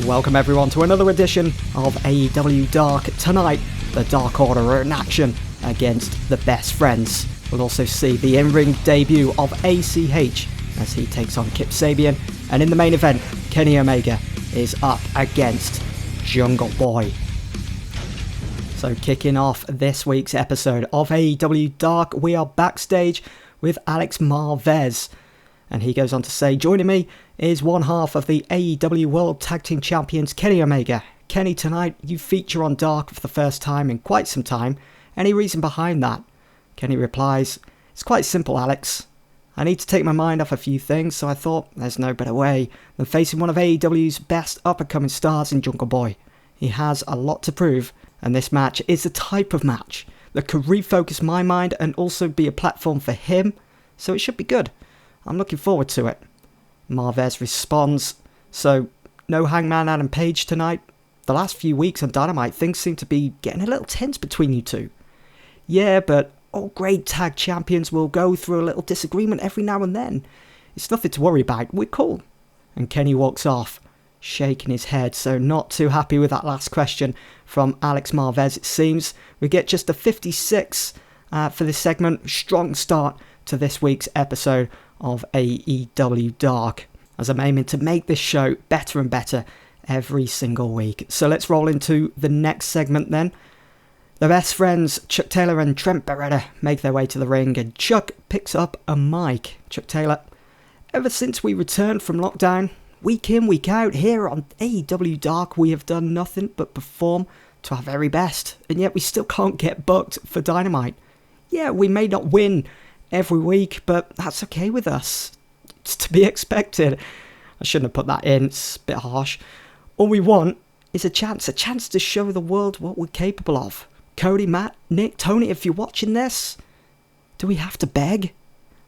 Welcome everyone to another edition of AEW Dark. Tonight, the Dark Order are in action against the Best Friends. We'll also see the in-ring debut of ACH as he takes on Kip Sabian, and in the main event, Kenny Omega is up against Jungle Boy. So kicking off this week's episode of AEW Dark, we are backstage with Alex Marvez, and he goes on to say, joining me is one half of the AEW World Tag Team Champions, Kenny Omega. Kenny, tonight you feature on Dark for the first time in quite some time. Any reason behind that? Kenny replies, it's quite simple, Alex. I need to take my mind off a few things, so I thought there's no better way than facing one of AEW's best up-and-coming stars in Jungle Boy. He has a lot to prove, and this match is the type of match that could refocus my mind and also be a platform for him, so it should be good. I'm looking forward to it. Marvez responds, so no Hangman Adam Page tonight? The last few weeks on Dynamite, things seem to be getting a little tense between you two. Yeah, but all great tag champions will go through a little disagreement every now and then. It's nothing to worry about, we're cool. And Kenny walks off, shaking his head, so not too happy with that last question from Alex Marvez, it seems. We get just a 56 for this segment. Strong start to this week's episode of AEW Dark, as I'm aiming to make this show better and better every single week. So let's roll into the next segment then. The Best Friends, Chuck Taylor and Trent Beretta, make their way to the ring, and Chuck picks up a mic. Chuck Taylor, ever since we returned from lockdown, week in, week out, here on AEW Dark, we have done nothing but perform to our very best, and yet we still can't get booked for Dynamite. Yeah, we may not win every week, but that's okay with us. It's to be expected. I shouldn't have put that in, it's a bit harsh. All we want is a chance to show the world what we're capable of. Cody, Matt, Nick, Tony, if you're watching this, do we have to beg?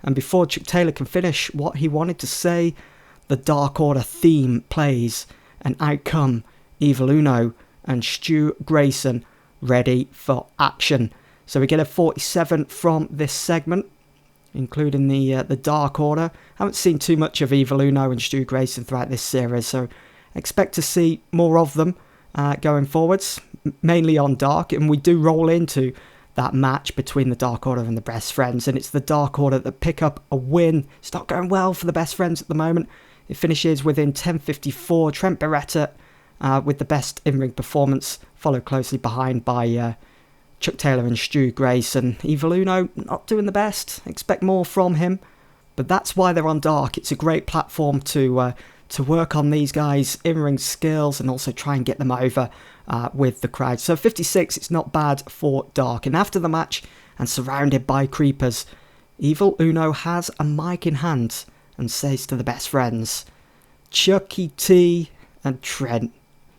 And before Chuck Taylor can finish what he wanted to say, the Dark Order theme plays, and out come Evil Uno and Stu Grayson ready for action. So we get a 47 from this segment, including the Dark Order. I haven't seen too much of Evil Uno and Stu Grayson throughout this series, so expect to see more of them going forwards, mainly on Dark, and we do roll into that match between the Dark Order and the Best Friends, and it's the Dark Order that pick up a win. It's not going well for the Best Friends at the moment. It finishes within 10:54. Trent Beretta with the best in-ring performance, followed closely behind by Chuck Taylor and Stu Grayson. Evil Uno not doing the best. Expect more from him, but that's why they're on Dark. It's a great platform to work on these guys' in-ring skills and also try and get them over with the crowd. So 56, it's not bad for Dark. And after the match, and surrounded by creepers, Evil Uno has a mic in hand and says to the Best Friends, Chucky T and Trent,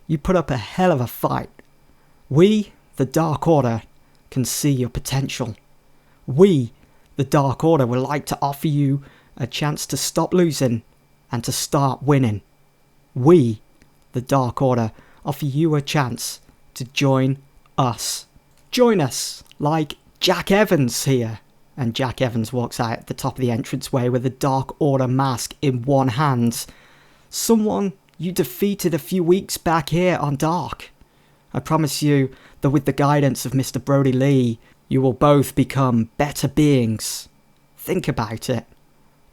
you put up a hell of a fight. We, the Dark Order, can see your potential. We, the Dark Order, would like to offer you a chance to stop losing and to start winning. We, the Dark Order, offer you a chance to join us. Join us like Jack Evans here. And Jack Evans walks out at the top of the entranceway with a Dark Order mask in one hand. Someone you defeated a few weeks back here on Dark. I promise you that with the guidance of Mr. Brody Lee, you will both become better beings. Think about it.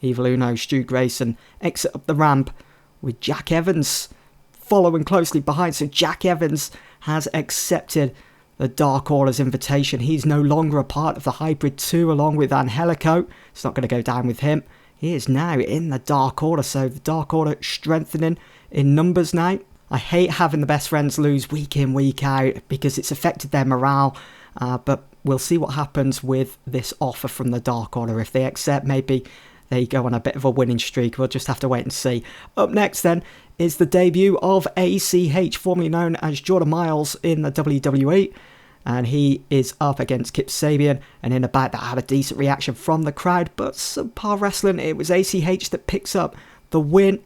Evil Uno, Stu Grayson exit up the ramp with Jack Evans following closely behind. So Jack Evans has accepted the Dark Order's invitation. He's no longer a part of the Hybrid 2 along with Angelico. It's not going to go down with him. He is now in the Dark Order. So the Dark Order strengthening in numbers now. I hate having the Best Friends lose week in, week out because it's affected their morale. But we'll see what happens with this offer from the Dark Order. If they accept, maybe they go on a bit of a winning streak. We'll just have to wait and see. Up next then is the debut of ACH, formerly known as Jordan Miles in the WWE. And he is up against Kip Sabian. And in a bout that had a decent reaction from the crowd, but subpar wrestling. It was ACH that picks up the win.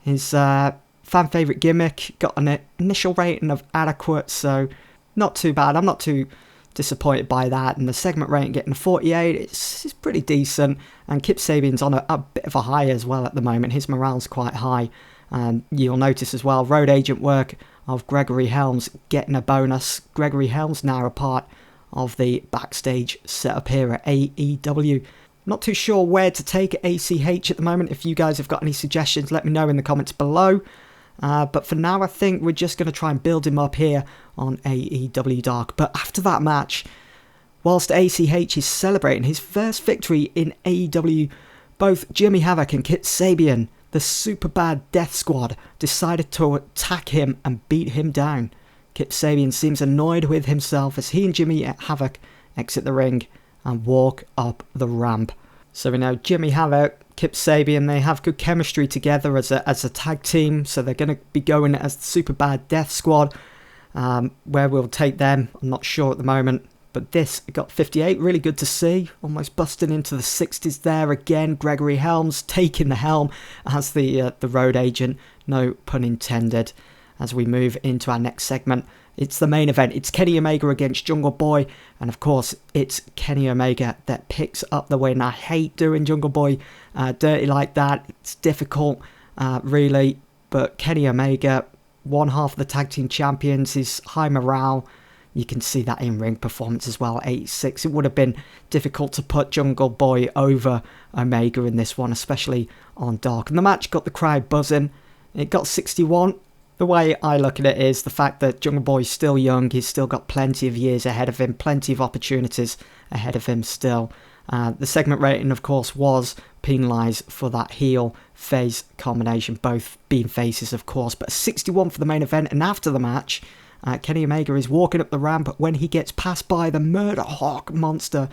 His fan favourite gimmick got an initial rating of adequate, so not too bad. I'm not too disappointed by that, and the segment rating getting a 48, it's pretty decent, and Kip Sabian's on a bit of a high as well at the moment. His morale's quite high, And you'll notice as well, road agent work of Gregory Helms getting a bonus. Gregory Helms now a part of the backstage setup here at AEW. Not too sure where to take ACH at the moment. If you guys have got any suggestions, let me know in the comments below. But for now, I think we're just going to try and build him up here on AEW Dark. But after that match, whilst ACH is celebrating his first victory in AEW, both Jimmy Havoc and Kip Sabian, the Superbad Death Squad, decided to attack him and beat him down. Kip Sabian seems annoyed with himself as he and Jimmy Havoc exit the ring and walk up the ramp. So we know Jimmy Havoc, Kip Sabian, they have good chemistry together as a tag team, so they're going to be going as the Superbad Death Squad. Where we'll take them, I'm not sure at the moment. But this got 58, really good to see. Almost busting into the 60s there again. Gregory Helms taking the helm as the road agent, no pun intended. As we move into our next segment, it's the main event. It's Kenny Omega against Jungle Boy. And of course, it's Kenny Omega that picks up the win. I hate doing Jungle Boy dirty like that. It's difficult, really. But Kenny Omega, one half of the tag team champions, is high morale. You can see that in-ring performance as well, 86. It would have been difficult to put Jungle Boy over Omega in this one, especially on Dark. And the match got the crowd buzzing. It got 61. The way I look at it is the fact that Jungle Boy's still young. He's still got plenty of years ahead of him, plenty of opportunities ahead of him still. The segment rating, of course, was penalised for that heel-face combination, both being faces, of course. But 61 for the main event, and after the match, Kenny Omega is walking up the ramp when he gets passed by the Murder Hawk monster,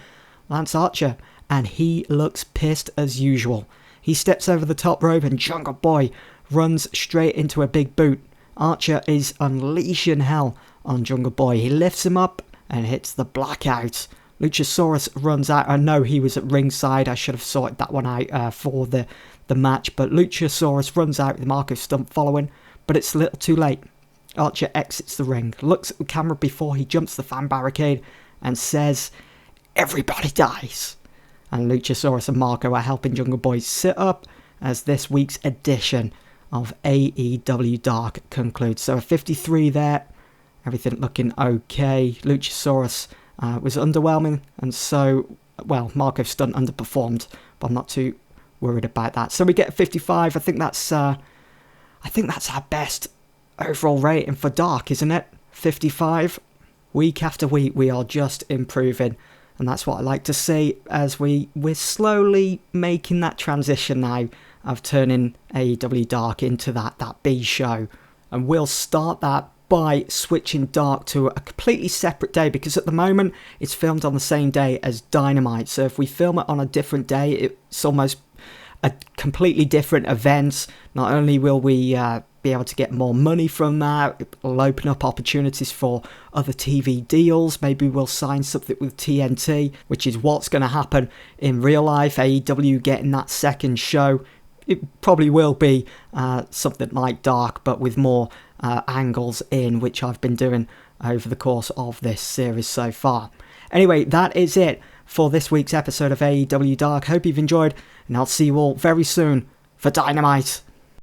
Lance Archer, and he looks pissed as usual. He steps over the top rope and Jungle Boy runs straight into a big boot. Archer is unleashing hell on Jungle Boy. He lifts him up and hits the blackout. Luchasaurus runs out. I know he was at ringside. I should have sorted that one out for the match. But Luchasaurus runs out with Marco Stunt following. But it's a little too late. Archer exits the ring, looks at the camera before he jumps the fan barricade and says, "Everybody dies." And Luchasaurus and Marco are helping Jungle Boy sit up as this week's edition of AEW Dark concludes. So a 53 there, everything looking okay. Luchasaurus was underwhelming, and so, well, Marco Stunt underperformed, but I'm not too worried about that. So we get a 55. I think that's our best overall rating for Dark, isn't it? 55. Week after week, we are just improving, and that's what I like to see as we're slowly making that transition now of turning AEW Dark into that B show. And we'll start that by switching Dark to a completely separate day, because at the moment it's filmed on the same day as Dynamite. So if we film it on a different day, it's almost a completely different event. Not only will we be able to get more money from that, it'll open up opportunities for other TV deals. Maybe we'll sign something with TNT, which is what's going to happen in real life. AEW getting that second show, it probably will be something like Dark, but with more angles in, which I've been doing over the course of this series so far. Anyway, that is it for this week's episode of AEW Dark. Hope you've enjoyed, and I'll see you all very soon for Dynamite.